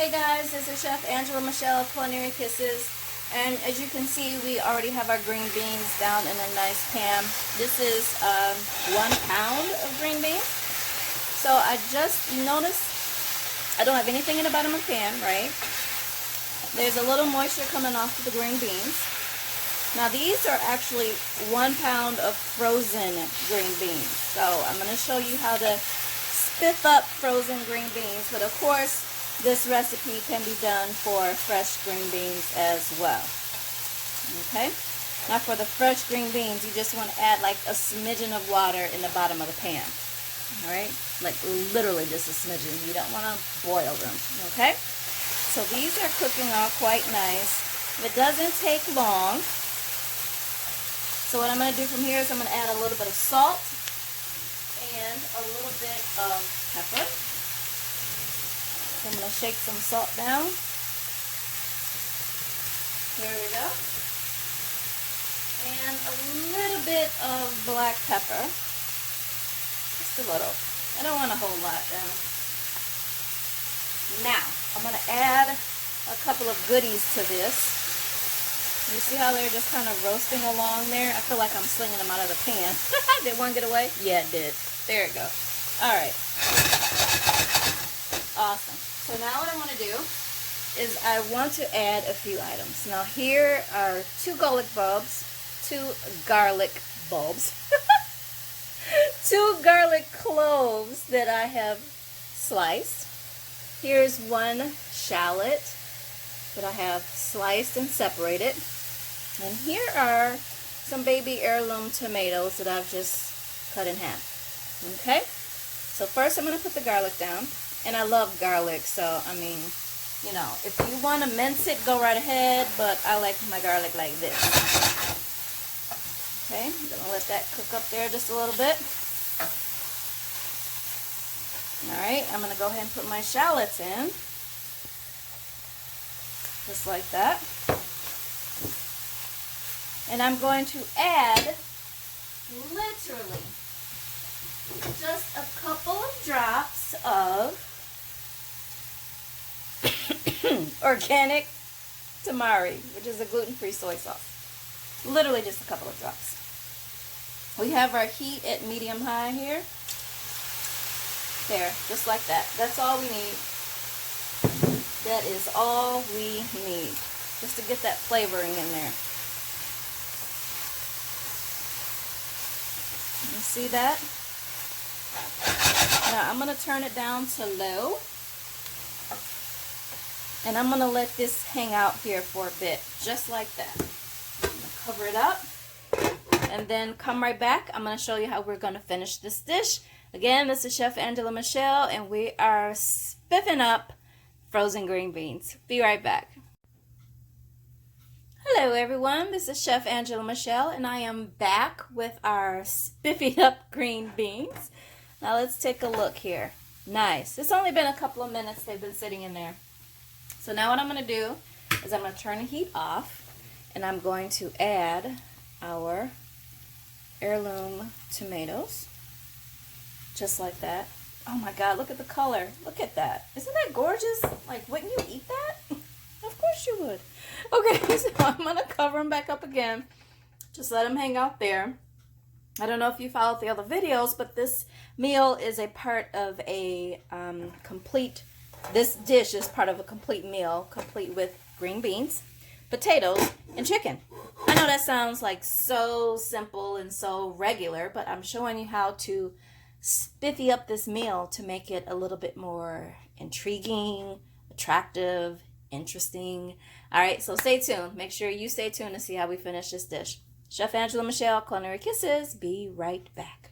Hey guys, this is Chef Angela Michelle of Culinary Kisses, and as you can see, we already have our green beans down in a nice pan. This is 1 pound of green beans. So I just noticed I don't have anything in the bottom of the pan, right? There's a little moisture coming off of the green beans. Now these are actually 1 pound of frozen green beans. So I'm going to show you how to spiff up frozen green beans, but of course this recipe can be done for fresh green beans as well. Okay, now for the fresh green beans, you just want to add like a smidgen of water in the bottom of the pan. All right, like literally just a smidgen. You don't want to boil them. Okay, so these are cooking off quite nice. It doesn't take long. So what I'm going to do from here is I'm going to add a little bit of salt and a little bit of pepper. So I'm going to shake some salt down. There we go. And a little bit of black pepper. Just a little. I don't want a whole lot down. Now, I'm going to add a couple of goodies to this. You see how they're just kind of roasting along there? I feel like I'm slinging them out of the pan. Did one get away? Yeah, it did. There it goes. All right. Awesome. So now what I want to do is I want to add a few items. Now here are 2 garlic bulbs, 2 garlic bulbs, 2 garlic cloves that I have sliced. Here's 1 shallot that I have sliced and separated. And here are some baby heirloom tomatoes that I've just cut in half. Okay? So first I'm going to put the garlic down. And I love garlic, so I mean, you know, if you want to mince it, go right ahead, but I like my garlic like this. Okay, I'm going to let that cook up there just a little bit. Alright, I'm going to go ahead and put my shallots in. Just like that. And I'm going to add, literally, just a couple of drops of organic tamari, which is a gluten-free soy sauce. Literally just a couple of drops. We have our heat at medium-high here. There, just like that. That's all we need. That is all we need, just to get that flavoring in there. You see that? Now I'm going to turn it down to low. And I'm going to let this hang out here for a bit, just like that. I'm going to cover it up. And then come right back. I'm going to show you how we're going to finish this dish. Again, this is Chef Angela Michelle, and we are spiffing up frozen green beans. Be right back. Hello everyone, this is Chef Angela Michelle, and I am back with our spiffy up green beans. Now let's take a look here. Nice. It's only been a couple of minutes they've been sitting in there. So now what I'm going to do is I'm going to turn the heat off, and I'm going to add our heirloom tomatoes. Just like that. Oh my God, look at the color. Look at that. Isn't that gorgeous? Like, wouldn't you eat that? Of course you would. Okay, so I'm going to cover them back up again. Just let them hang out there. I don't know if you followed the other videos, but this meal is a part of a this dish is part of a complete meal, complete with green beans, potatoes, and chicken. I know that sounds like so simple and so regular, but I'm showing you how to spiffy up this meal to make it a little bit more intriguing, attractive, interesting. All right, so stay tuned. Make sure you stay tuned to see how we finish this dish. Chef Angela Michelle, Culinary Kisses. Be right back.